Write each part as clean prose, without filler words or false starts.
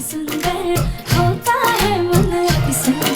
सुंदर होता है मन अति सुंदर।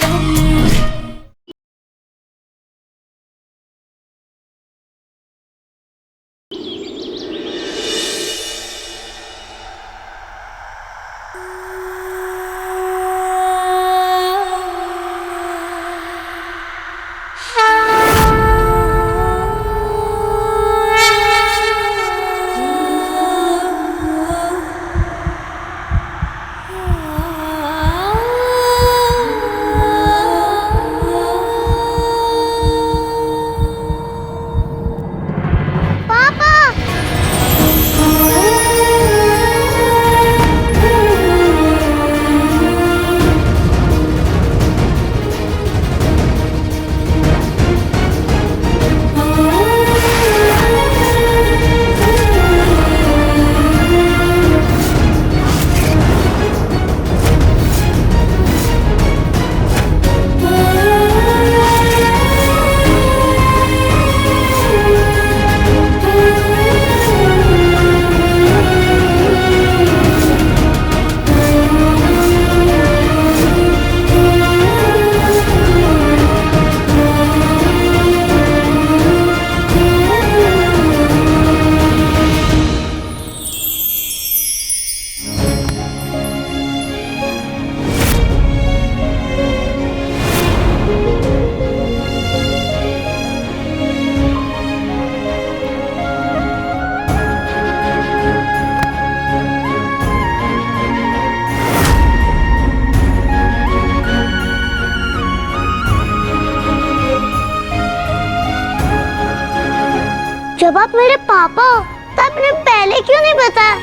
जब आप मेरे पापा हो तो आपने पहले क्यों नहीं बताया?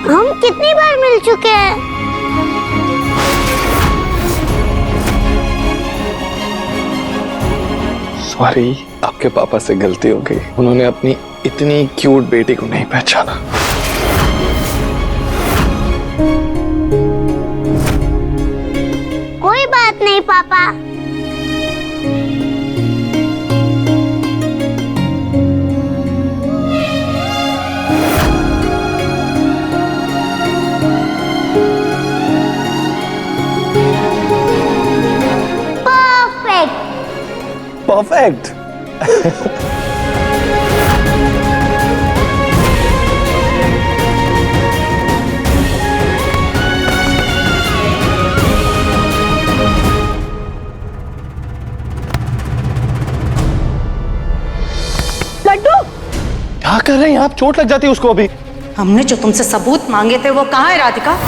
हम कितनी बार मिल चुके हैं। सॉरी, आपके पापा से गलती हो गई। उन्होंने अपनी इतनी क्यूट बेटी को नहीं पहचाना। कोई बात नहीं पापा। परफेक्ट। लड्डू, क्या कर रहे हैं आप? चोट लग जाती है उसको अभी। हमने जो तुमसे सबूत मांगे थे वो कहाँ है राधिका?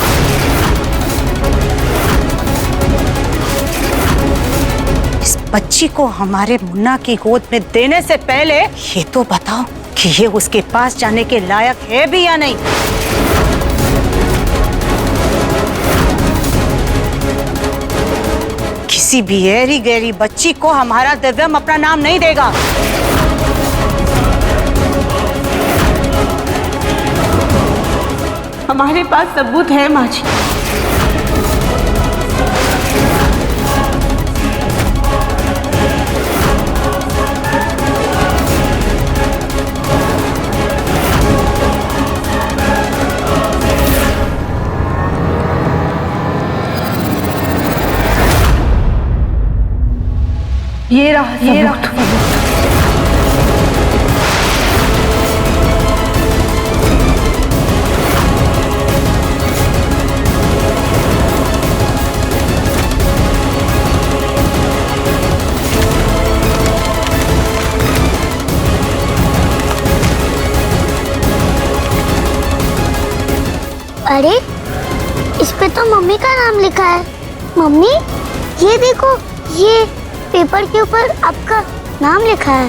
इस बच्ची को हमारे मुन्ना की गोद में देने से पहले ये तो बताओ कि ये उसके पास जाने के लायक है भी या नहीं। किसी भी ऐरी गैरी बच्ची को हमारा दिव्यम अपना नाम नहीं देगा। हमारे पास सबूत है माँ जी। ये रहा सबूत। अरे इस पे तो मम्मी का नाम लिखा है। मम्मी ये देखो, ये पेपर के ऊपर आपका नाम लिखा है।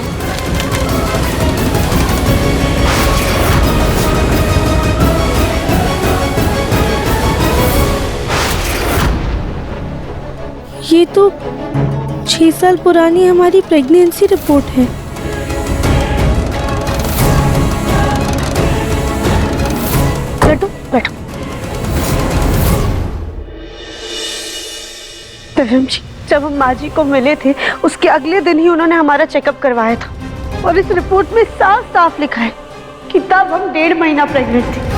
ये तो 6 साल पुरानी हमारी प्रेगनेंसी रिपोर्ट है। बैठो बैठो। दिव्यम जी, जब हम माँ जी को मिले थे उसके अगले दिन ही उन्होंने हमारा चेकअप करवाया था और इस रिपोर्ट में साफ साफ लिखा है कि तब हम 1.5 महीना प्रेग्नेंट थे।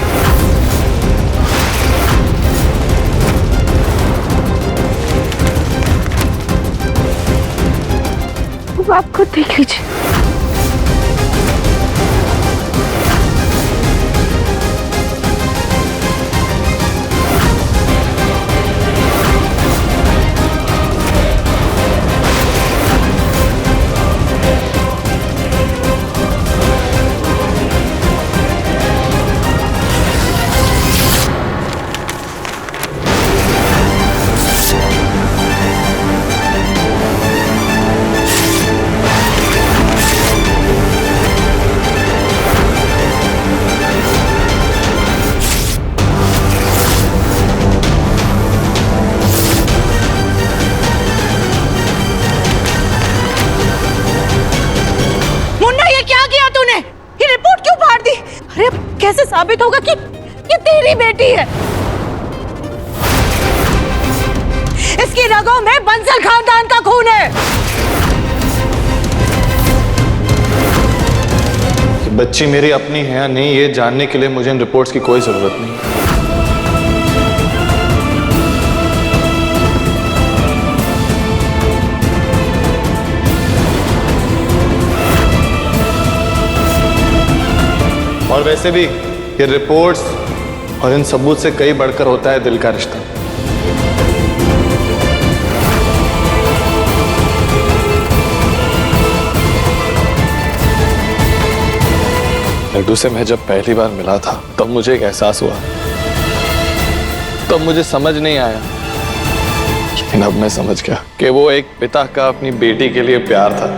आप खुद देख लीजिए। कैसे साबित होगा कि ये तेरी बेटी है? इसकी रगों में बंसल खानदान का खून है। बच्ची मेरी अपनी है या नहीं, ये जानने के लिए मुझे इन रिपोर्ट्स की कोई जरूरत नहीं। और वैसे भी ये रिपोर्ट्स और इन सबूत से कई बढ़कर होता है दिल का रिश्ता। लड्डू से मैं जब पहली बार मिला था तब मुझे एक एहसास हुआ, तब मुझे समझ नहीं आया, लेकिन अब मैं समझ गया कि वो एक पिता का अपनी बेटी के लिए प्यार था।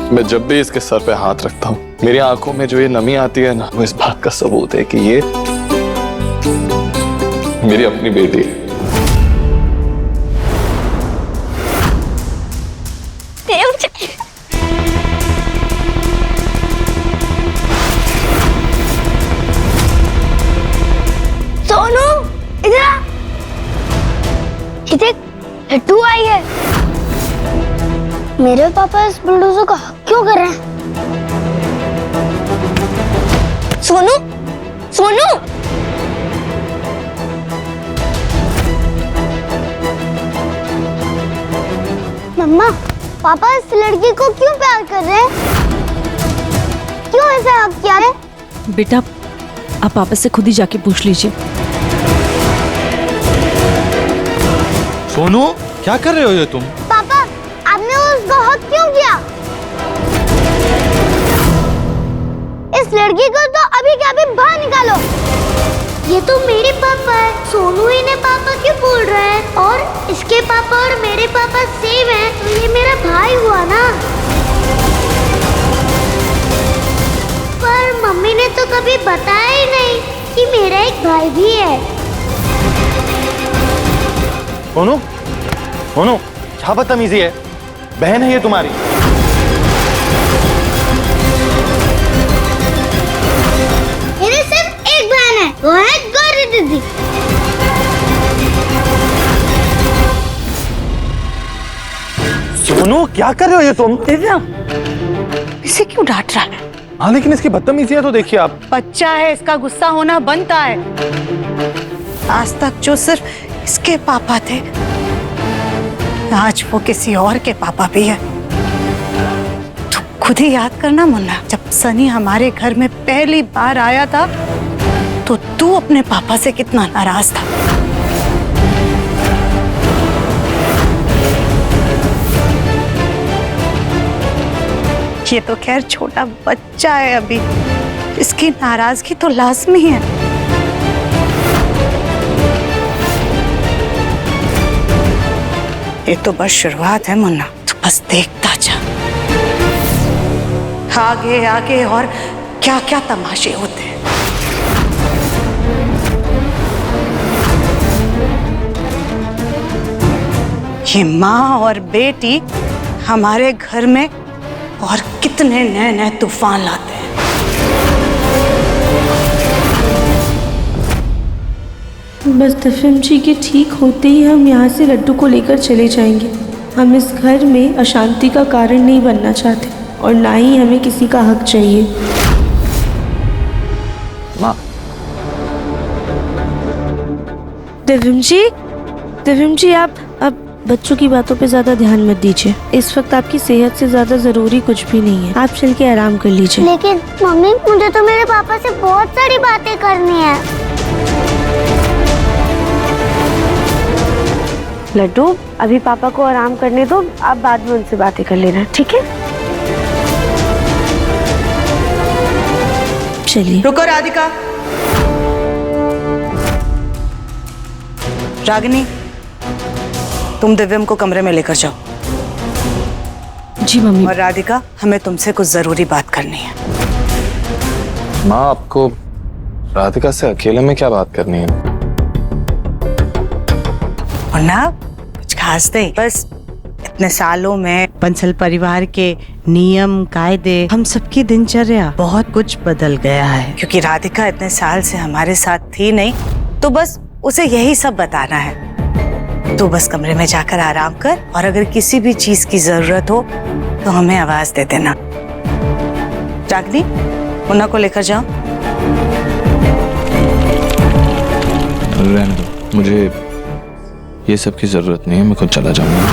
मैं जब भी इसके सर पे हाथ रखता हूँ, मेरी आंखों में जो ये नमी आती है ना, वो इस बात का सबूत है कि ये मेरी अपनी बेटी है। सोनू इधर आ। लड्डू आई है। मेरे पापा इस बुलडोजर का क्यों कर रहे हैं? सोनू, सोनू, मम्मा, पापा इस लड़की को क्यों प्यार कर रहे हैं? क्यों ऐसा आप किया है? बेटा आप पापा से खुद ही जाके पूछ लीजिए। सोनू क्या कर रहे हो ये तुम? पापा आपने उसको हक क्यों किया? इस लड़की को तो अभी के अभी बाहर निकालो। ये तो मेरे पापा है। सोनू इन्हें पापा क्यों बोल रहा है? और इसके पापा और मेरे पापा सेम हैं, तो ये मेरा भाई हुआ ना। पर मम्मी ने तो कभी बताया ही नहीं कि मेरा एक भाई भी है। सोनू, सोनू क्या बदतमीजी है? बहन है ये तुम्हारी। मेरे सिर्फ एक बहन है, वो है गौरी दीदी। सोनू क्या कर रहे हो ये तुम? दिव्या इसे क्यों डांट रहा है? हाँ लेकिन इसकी बदतमीजी तो देखिए आप। बच्चा है, इसका गुस्सा होना बनता है। आज तक जो सिर्फ इसके पापा थे, आज वो किसी और के पापा भी है। तो खुद ही याद करना मुन्ना, जब सनी हमारे घर में पहली बार आया था तो तू अपने पापा से कितना नाराज था। ये तो खैर छोटा बच्चा है अभी, इसकी नाराजगी तो लाजमी है। ये तो बस शुरुआत है मुन्ना, तो बस देखता जा, आगे आगे और क्या क्या तमाशे होते हैं। ये माँ और बेटी हमारे घर में और कितने नए नए तूफान लाते हैं। बस दिव्यम जी के ठीक होते ही हम यहाँ से लड्डू को लेकर चले जाएंगे। हम इस घर में अशांति का कारण नहीं बनना चाहते और ना ही हमें किसी का हक चाहिए। माँ, दिव्यम जी, दिव्यम जी आप अब बच्चों की बातों पे ज्यादा ध्यान मत दीजिए। इस वक्त आपकी सेहत से ज्यादा जरूरी कुछ भी नहीं है। आप चल के आराम कर लीजिए। लेकिन मम्मी मुझे तो मेरे पापा से बहुत सारी बातें करनी है। लड्डू अभी पापा को आराम करने दो, आप बाद में उनसे बातें कर लेना, ठीक है? चलिए। रुको राधिका। रागिनी, तुम दिव्यम को कमरे में लेकर जाओ। जी मम्मी। और राधिका, हमें तुमसे कुछ जरूरी बात करनी है। माँ, आपको राधिका से अकेले में क्या बात करनी है? और ना कुछ खास नहीं, बस इतने सालों में बंसल परिवार के नियम कायदे, हम सबकी दिनचर्या बहुत कुछ बदल गया है। क्योंकि राधिका इतने साल से हमारे साथ थी नहीं, तो बस उसे यही सब बताना है। तो बस कमरे में जाकर आराम कर, और अगर किसी भी चीज की जरूरत हो तो हमें आवाज दे देना। रागिनी, मुन्ना को लेकर जाओ। रहने दो, मुझे ये सब की जरूरत नहीं है, मैं खुद चला जाऊंगा।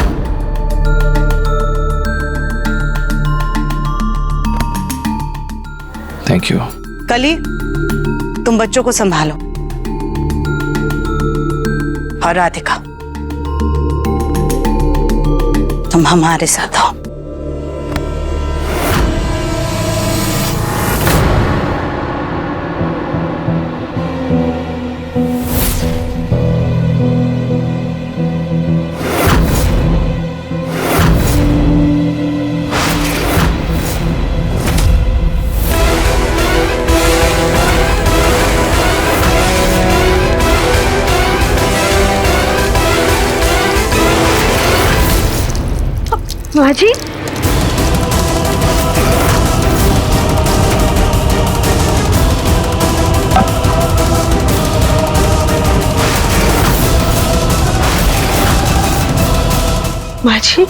Thank you. कली, तुम बच्चों को संभालो। और राधिका, तुम हमारे साथ आओ। माँ जी, माँ जी,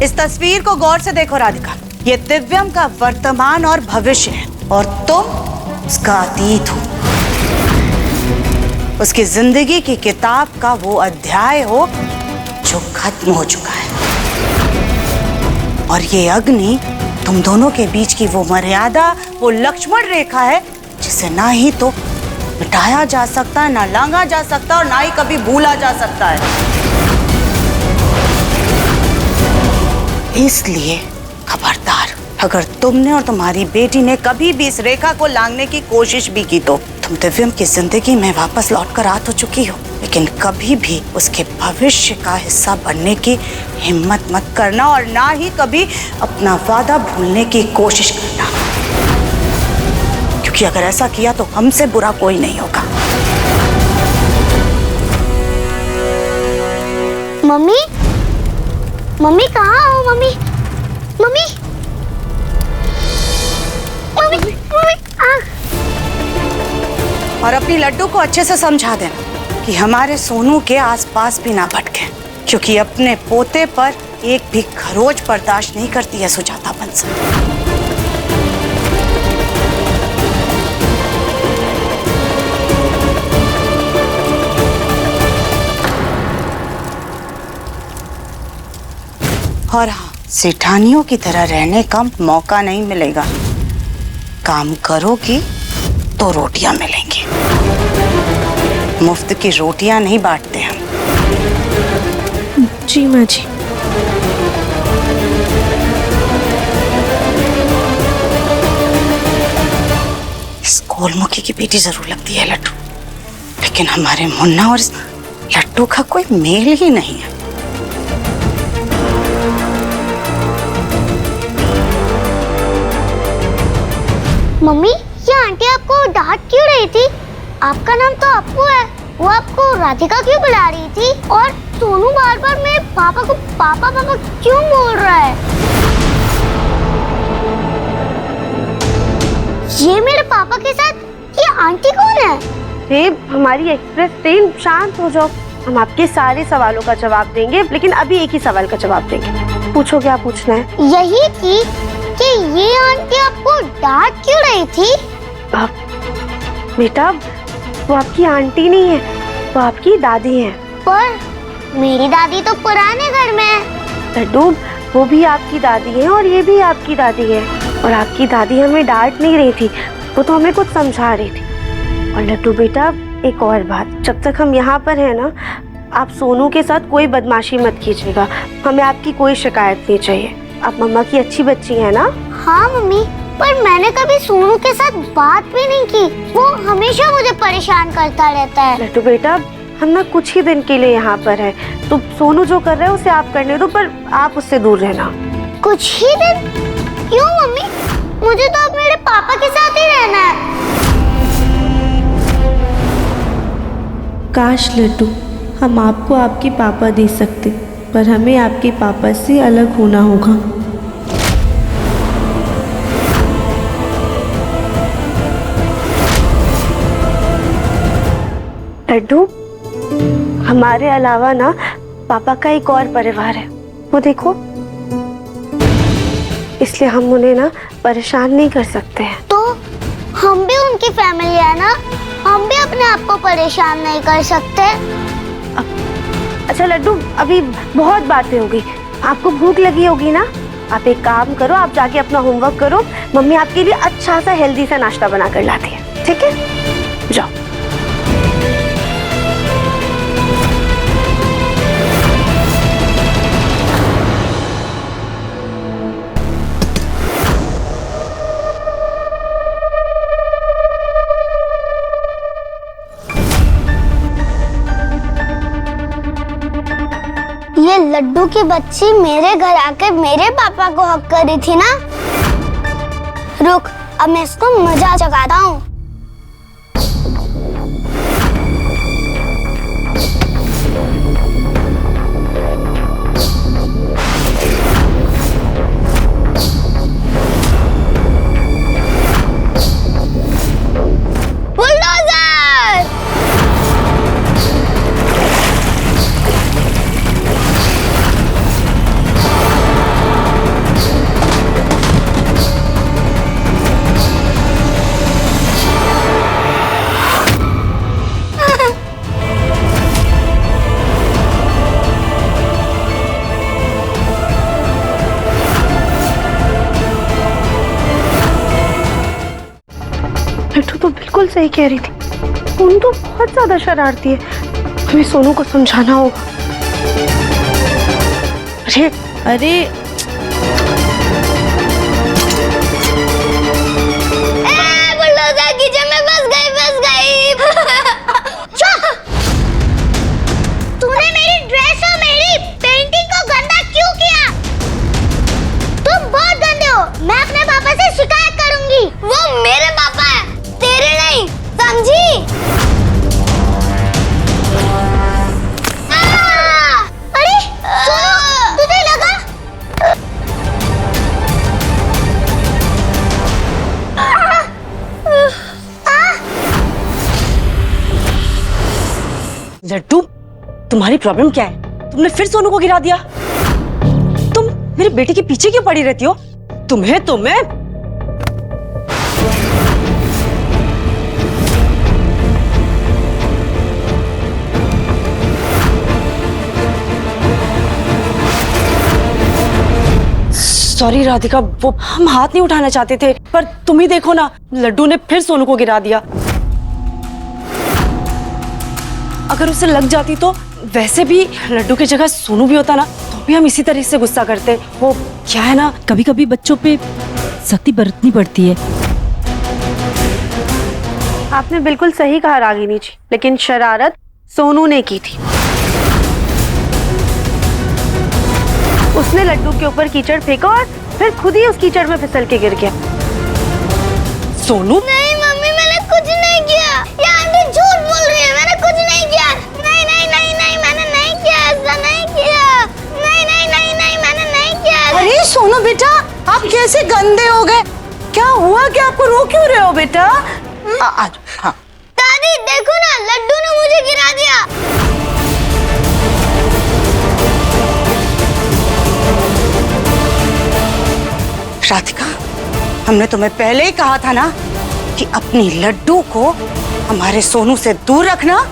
इस तस्वीर को गौर से देखो राधिका। ये दिव्यम का वर्तमान और भविष्य है, और तुम उसका अतीत हो। उसकी जिंदगी की किताब का वो अध्याय हो जो खत्म हो चुका है। और ये अग्नि तुम दोनों के बीच की वो मर्यादा, वो लक्ष्मण रेखा है जिसे ना ही तो मिटाया जा सकता है, ना लांघा जा सकता, और ना ही कभी भूला जा सकता है। इसलिए खबरदार, अगर तुमने और तुम्हारी बेटी ने कभी भी इस रेखा को लांघने की कोशिश भी की तो तुम दिव्यम की जिंदगी में वापस लौटकर आ तो चुकी हो, लेकिन कभी भी उसके भविष्य का हिस्सा बनने की हिम्मत मत करना, और ना ही कभी अपना वादा भूलने की कोशिश करना, क्योंकि अगर ऐसा किया तो हमसे बुरा कोई नहीं होगा। मम्मी, मम्मी कहाँ हो? मम्मी, मम्मी, मम्मी, मम्मी, और अपनी लड्डू को अच्छे से समझा देना कि हमारे सोनू के आसपास भी ना भटके, क्योंकि अपने पोते पर एक भी खरोच बर्दाश्त नहीं करती है सुजाता बंसल। और हाँ, सेठानियों की तरह रहने का मौका नहीं मिलेगा। काम करोगी तो रोटियां मिलेंगी। मुफ्त की रोटियां नहीं बांटते हम। जी माँ जी। इस गोलमुखी की बेटी जरूर लगती है लड्डू, लेकिन हमारे मुन्ना और इस लड्डू का कोई मेल ही नहीं है। मम्मी, ये आंटी आपको डांट क्यों रही थी? आपका नाम तो अप्पू है, वो आपको राधिका क्यों बुला रही थी? और सोनू बार बार मेरे पापा को पापा पापा क्यों बोल रहा है? ये मेरे पापा के साथ ये आंटी कौन है? हमारी एक्सप्रेस ट्रेन, शांत हो जाओ। हम आपके सारे सवालों का जवाब देंगे, लेकिन अभी एक ही सवाल का जवाब देंगे। पूछो, क्या पूछना है? यही थी कि ये आंटी आपको डांट क्यों रही थी? बेटा, वो आपकी आंटी नहीं है, वो आपकी दादी है। पर मेरी दादी तो पुराने घर में है। लड्डू, वो भी आपकी दादी है और ये भी आपकी दादी है। और आपकी दादी हमें डांट नहीं रही थी, वो तो हमें कुछ समझा रही थी। और लड्डू बेटा, एक और बात, जब तक हम यहाँ पर हैं ना, आप सोनू के साथ कोई बदमाशी मत कीजिएगा। हमें आपकी कोई शिकायत नहीं चाहिए। आप मम्मा की अच्छी बच्ची है ना? हाँ मम्मी, पर मैंने कभी सोनू के साथ बात भी नहीं की। वो हमेशा मुझे परेशान करता रहता है। लड्डू बेटा, हम ना कुछ ही दिन के लिए यहाँ पर है, तो सोनू जो कर रहा है उसे आप करने दो, पर आप उससे दूर रहना। कुछ ही दिन? क्यों मम्मी? मुझे तो अब मेरे पापा के साथ ही रहना है। काश लड्डू, हम आपको आपके पापा दे सकते, पर हमें आपके पापा से अलग होना होगा। लड्डू, हमारे अलावा ना पापा का एक और परिवार है, वो देखो। इसलिए हम उन्हें ना परेशान नहीं कर सकते हैं। तो हम भी उनकी फैमिली है ना, हम भी अपने आप को परेशान नहीं कर सकते। अच्छा लड्डू, अभी बहुत बातें हो गई, आपको भूख लगी होगी ना? आप एक काम करो, आप जाके अपना होमवर्क करो, मम्मी आपके लिए अच्छा सा हेल्दी सा नाश्ता बना कर लाती है, ठीक है? जाओ। ये लड्डू की बच्ची मेरे घर आकर मेरे पापा को हक कर रही थी ना। रुक, अब मैं इसको मजा चखाता हूँ। लड्डू तो बिल्कुल सही कह रही थी, सोनू तो बहुत ज्यादा शरारती है, हमें सोनू को समझाना होगा। अरे अरे बुलडोजर किचन में फंस गई। तूने मेरी ड्रेस और मेरी पेंटिंग को गंदा क्यों किया? तुम बहुत गंदे हो। मैं अपने पापा से शिकायत करूंगी। वो मेरे पापा है, तेरे नहीं, समझी? अरे सोनू, तुझे लगा? लड्डू, तुम्हारी प्रॉब्लम क्या है? तुमने फिर सोनू को गिरा दिया। तुम मेरे बेटे के पीछे क्यों पड़ी रहती हो? तुम्हें सॉरी राधिका, वो हम हाथ नहीं उठाना चाहते थे, पर तुम ही देखो ना, लड्डू ने फिर सोनू को गिरा दिया। अगर उसे लग जाती तो वैसे भी लड्डू की जगह सोनू भी होता ना, तो भी हम इसी तरह से गुस्सा करते। वो क्या है ना, कभी कभी बच्चों पे सख्ती बरतनी पड़ती है। आपने बिल्कुल सही कहा रागिनी जी, लेकिन शरारत सोनू ने की थी। उसने लड्डू के ऊपर कीचड़ फेंका और फिर खुद ही उस कीचड़ में फिसल के गिर गया। सोनू? नहीं मम्मी, मैंने कुछ नहीं किया। ये आंटी झूठ बोल रही है, मैंने कुछ नहीं किया। नहीं नहीं नहीं नहीं, मैंने नहीं किया, ऐसा नहीं किया। नहीं नहीं नहीं नहीं, मैंने नहीं किया। अरे सोनू बेटा, आप कैसे गंदे हो गए? क्या हुआ? क्या आपको रो क्यों रहे हो बेटा? आज हाँ दादी देखो ना, लड्डू ने मुझे गिरा दिया। राधिका, हमने तुम्हें पहले ही कहा था ना कि अपनी लड्डू को हमारे सोनू से दूर रखना।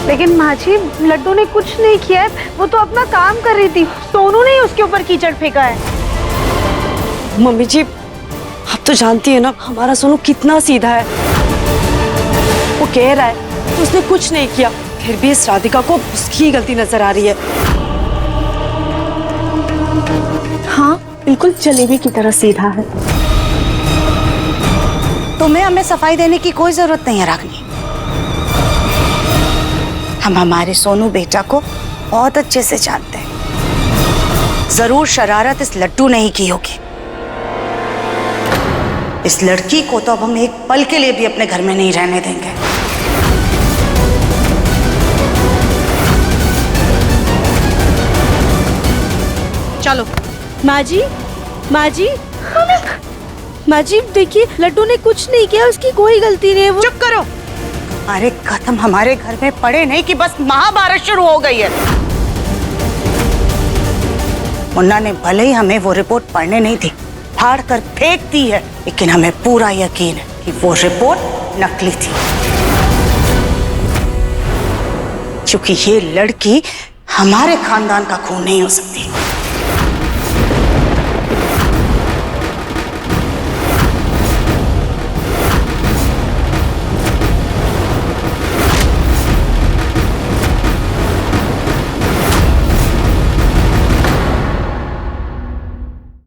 लेकिन माँ जी, लड्डू ने कुछ नहीं किया है, वो तो अपना काम कर रही थी। सोनू ने ही उसके ऊपर कीचड़ फेंका है। मम्मी जी, आप तो जानती है ना हमारा सोनू कितना सीधा है। वो कह रहा है कि उसने कुछ नहीं किया, फिर भी इस राधिका को उसकी ही गलती नजर आ रही है। हाँ, बिल्कुल जलेबी की तरह सीधा है। तुम्हें हमें सफाई देने की कोई जरूरत नहीं है रागनी। हम हमारे सोनू बेटा को बहुत अच्छे से जानते हैं। जरूर शरारत इस लड्डू ने ही की होगी। इस लड़की को तो अब हम एक पल के लिए भी अपने घर में नहीं रहने देंगे। चलो। माँ जी, माँ जी, माँ जी देखिए, लड्डू ने कुछ नहीं किया, उसकी कोई गलती नहीं है। वो चुप करो। हमारे कदम हमारे घर में पड़े नहीं कि बस महाभारत शुरू हो गई है। मुन्ना ने भले ही हमें वो रिपोर्ट पढ़ने नहीं दी, फाड़ कर फेंक दी है, लेकिन हमें पूरा यकीन है कि वो रिपोर्ट नकली थी। क्योंकि ये लड़की हमारे खानदान का खून नहीं हो सकती।